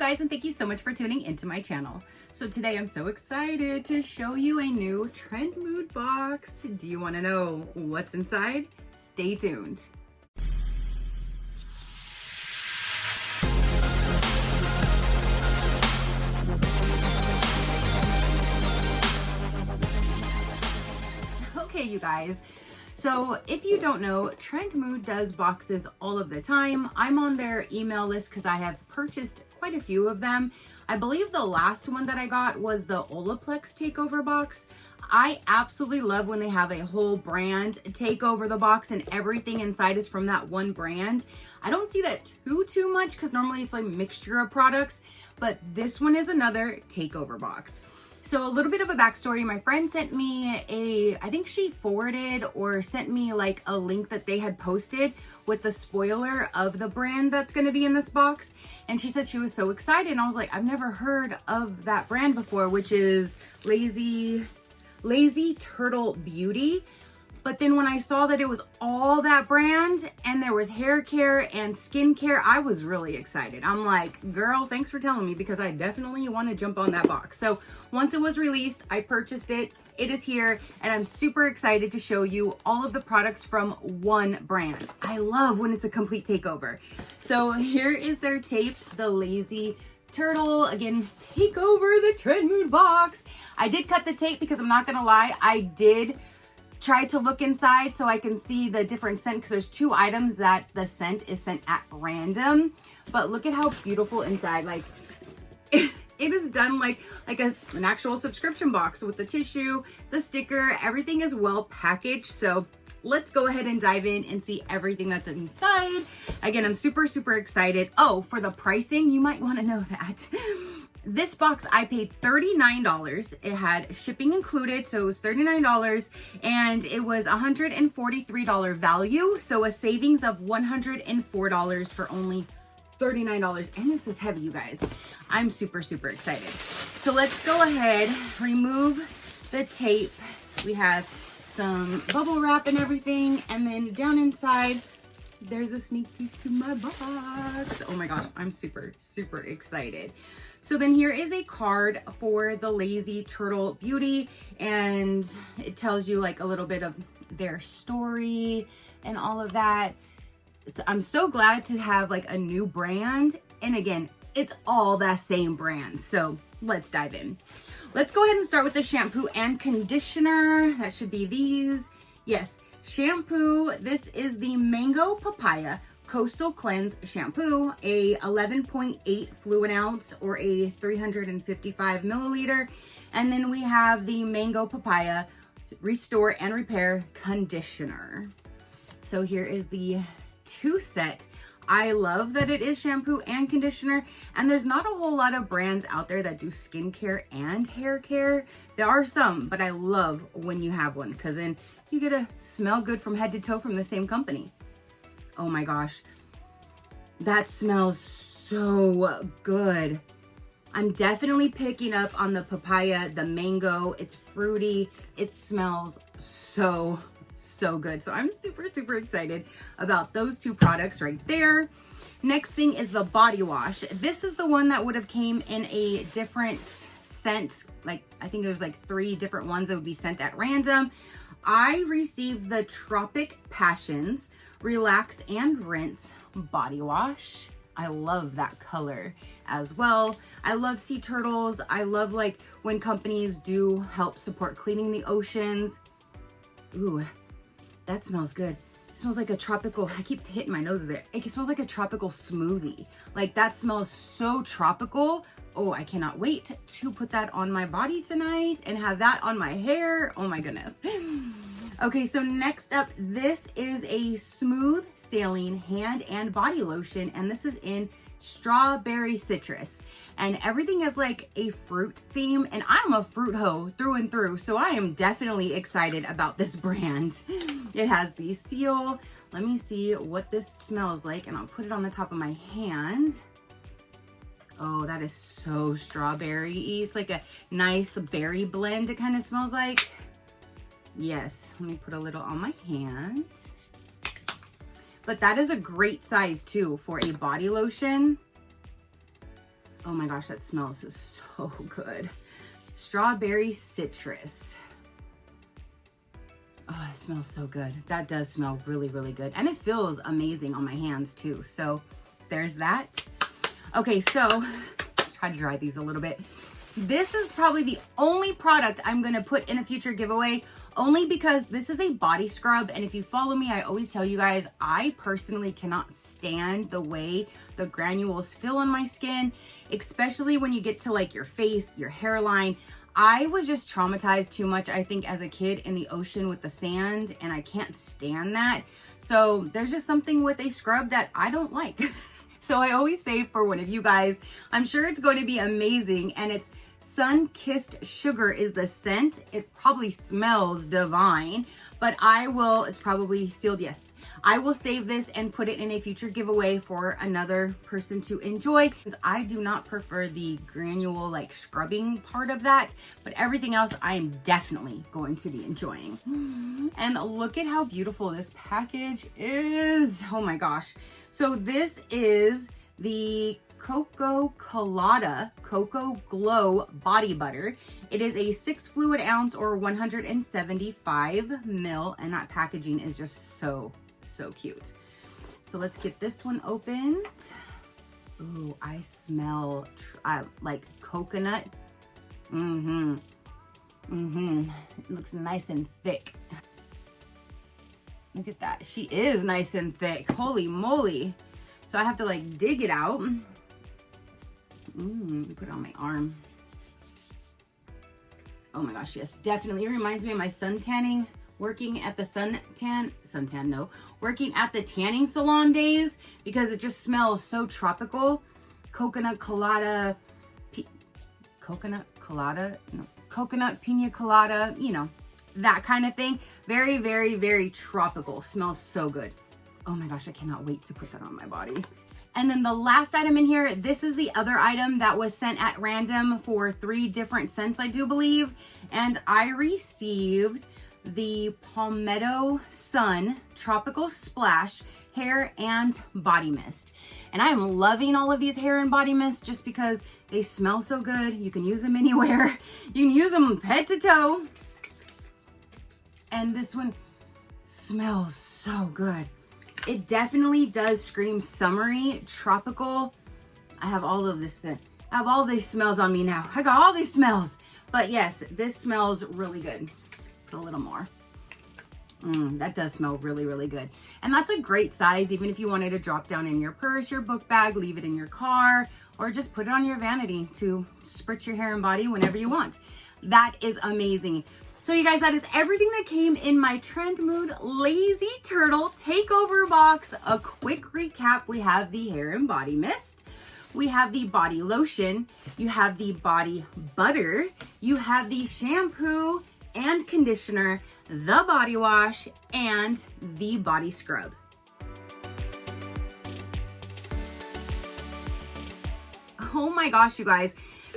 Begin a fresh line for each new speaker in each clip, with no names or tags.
guys, and thank you so much for tuning into my channel. So today I'm so excited to show you a new TrendMood box. Do you want to know what's inside? Stay tuned. Okay, you guys. So if you don't know, TrendMood does boxes all of the time. I'm on their email list because I have purchased quite a few of them. I believe the last one that I got was the Olaplex Takeover box. I absolutely love when they have a whole brand take over the box and everything inside is from that one brand. I don't see that too much because normally it's like a mixture of products, but this one is another takeover box. So a little bit of a backstory. My friend sent me I think she forwarded or sent me like a link that they had posted with the spoiler of the brand that's going to be in this box. And she said she was so excited. And I was like, I've never heard of that brand before, which is Lazy Turtle Beauty. But then when I saw that it was all that brand and there was hair care and skin care, I was really excited. I'm like, girl, thanks for telling me because I definitely want to jump on that box. So once it was released, I purchased it. It is here and I'm super excited to show you all of the products from one brand. I love when it's a complete takeover. So here is their tape, the Lazy Turtle. Again, take over the TrendMood box. I did cut the tape because I'm not going to lie, I did try to look inside so I can see the different scent because there's two items that the scent is sent at random. But look at how beautiful inside. Like it is done like an actual subscription box with the tissue, the sticker, everything is well packaged. So let's go ahead and dive in and see everything that's inside. Again, I'm super excited. Oh, for the pricing, you might want to know that. This box, I paid $39. It had shipping included, so it was $39, and it was $143 value, so a savings of $104 for only $39. And this is heavy, you guys. I'm super excited. So let's go ahead, remove the tape. We have some bubble wrap and everything, and then down inside, there's a sneak peek to my box. Oh my gosh, I'm super excited. So then here is a card for the Lazy Turtle Beauty, and it tells you like a little bit of their story and all of that. So I'm so glad to have like a new brand. And again, it's all that same brand. So let's dive in. Let's go ahead and start with the shampoo and conditioner. That should be these. Yes, shampoo. This is the Mango Papaya Coastal Cleanse Shampoo, a 11.8 fluid ounce or a 355 milliliter. And then we have the Mango Papaya Restore and Repair Conditioner. So here is the two set. I love that it is shampoo and conditioner, and there's not a whole lot of brands out there that do skincare and hair care. There are some, but I love when you have one because then you get to smell good from head to toe from the same company. Oh my gosh, that smells so good. I'm definitely picking up on the papaya, the mango. It's fruity. It smells so good. So I'm super excited about those two products right there. Next thing is the body wash. This is the one that would have came in a different scent. Like I think there's like 3 different ones that would be sent at random. I received the Tropic Passions Relax and Rinse body wash. I love that color as well. I love sea turtles. I love like when companies do help support cleaning the oceans. Ooh, that smells good. It smells like a tropical, I keep hitting my nose there. It smells like a tropical smoothie. Like that smells so tropical. Oh, I cannot wait to put that on my body tonight and have that on my hair. Oh my goodness. Okay, so next up, this is a smooth sailing hand and body lotion, and this is in strawberry citrus. And everything is like a fruit theme, and I'm a fruit hoe through and through, so I am definitely excited about this brand. It has the seal. Let me see what this smells like, and I'll put it on the top of my hand. Oh, that is so strawberry-y. It's like a nice berry blend, it kind of smells like. Yes, let me put a little on my hand. But that is a great size too for a body lotion. Oh my gosh, that smells so good. Strawberry citrus. Oh, it smells so good. That does smell really, really good. And it feels amazing on my hands too. So there's that. Okay, so let's try to dry these a little bit. This is probably the only product I'm gonna put in a future giveaway, only because this is a body scrub. And if you follow me, I always tell you guys, I personally cannot stand the way the granules feel on my skin, especially when you get to like your face, your hairline. I was just traumatized too much, I think, as a kid in the ocean with the sand, and I can't stand that. So there's just something with a scrub that I don't like. So I always save for one of you guys. I'm sure it's going to be amazing, and it's Sun-Kissed Sugar is the scent. It probably smells divine, but it's probably sealed, yes. I will save this and put it in a future giveaway for another person to enjoy. I do not prefer the granule like scrubbing part of that, but everything else I am definitely going to be enjoying. And look at how beautiful this package is. Oh my gosh. So this is the Cocoa Glow Body Butter. It is a 6 fluid ounce or 175 ml, and that packaging is just so cute. So let's get this one opened. Ooh, I smell like coconut. It looks nice and thick. Look at that. She is nice and thick. Holy moly. So I have to like dig it out. Put it on my arm. Oh my gosh, yes, definitely. It reminds me of my sun tanning, working at the working at the tanning salon days, because it just smells so tropical. Coconut pina colada, you know, that kind of thing. Very, very, very tropical. Smells so good. Oh my gosh, I cannot wait to put that on my body. And then the last item in here, this is the other item that was sent at random for 3 different scents, I do believe. And I received the Palmetto Sun Tropical Splash Hair and Body Mist. And I am loving all of these hair and body mists just because they smell so good. You can use them anywhere. You can use them head to toe. And this one smells so good. It definitely does scream summery, tropical. I have all of this. I have all these smells on me now. I got all these smells. But yes, this smells really good. Put a little more. That does smell really, really good. And that's a great size, even if you wanted to drop down in your purse, your book bag, leave it in your car, or just put it on your vanity to spritz your hair and body whenever you want. That is amazing. So you guys, that is everything that came in my TrendMood Lazy Turtle Takeover box. A quick recap: we have the hair and body mist, we have the body lotion, you have the body butter, you have the shampoo and conditioner, the body wash, and the body scrub. Oh my gosh, you guys,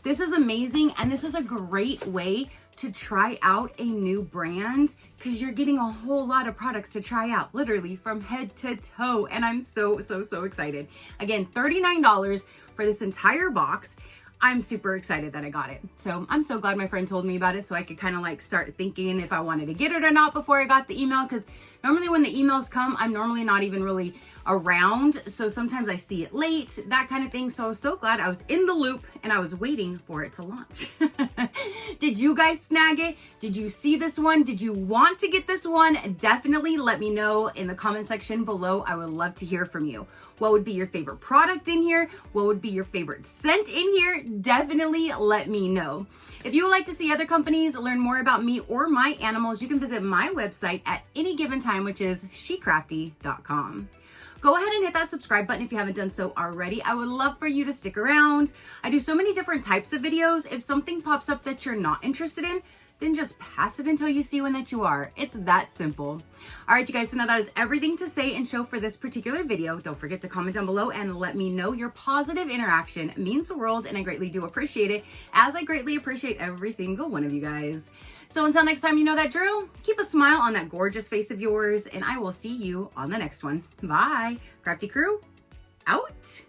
this is amazing, and this is a great way to try out a new brand, because you're getting a whole lot of products to try out, literally from head to toe. And I'm so excited. Again, $39 for this entire box. I'm super excited that I got it. So I'm so glad my friend told me about it, so I could kind of like start thinking if I wanted to get it or not before I got the email, because normally when the emails come, I'm normally not even really around. So sometimes I see it late, that kind of thing. So I was so glad I was in the loop and I was waiting for it to launch. Did you guys snag it? Did you see this one? Did you want to get this one? Definitely let me know in the comment section below. I would love to hear from you. What would be your favorite product in here? What would be your favorite scent in here? Definitely let me know. If you would like to see other companies, learn more about me or my animals, you can visit my website at any given time, which is SheCrafty.com. Go ahead and hit that subscribe button if you haven't done so already. I would love for you to stick around. I do so many different types of videos. If something pops up that you're not interested in, then just pass it until you see one that you are. It's that simple. All right, you guys, so now that is everything to say and show for this particular video. Don't forget to comment down below and let me know. Your positive interaction means the world, and I greatly do appreciate it, as I greatly appreciate every single one of you guys. So until next time, you know that drill. Keep a smile on that gorgeous face of yours, and I will see you on the next one. Bye. Crafty crew, out.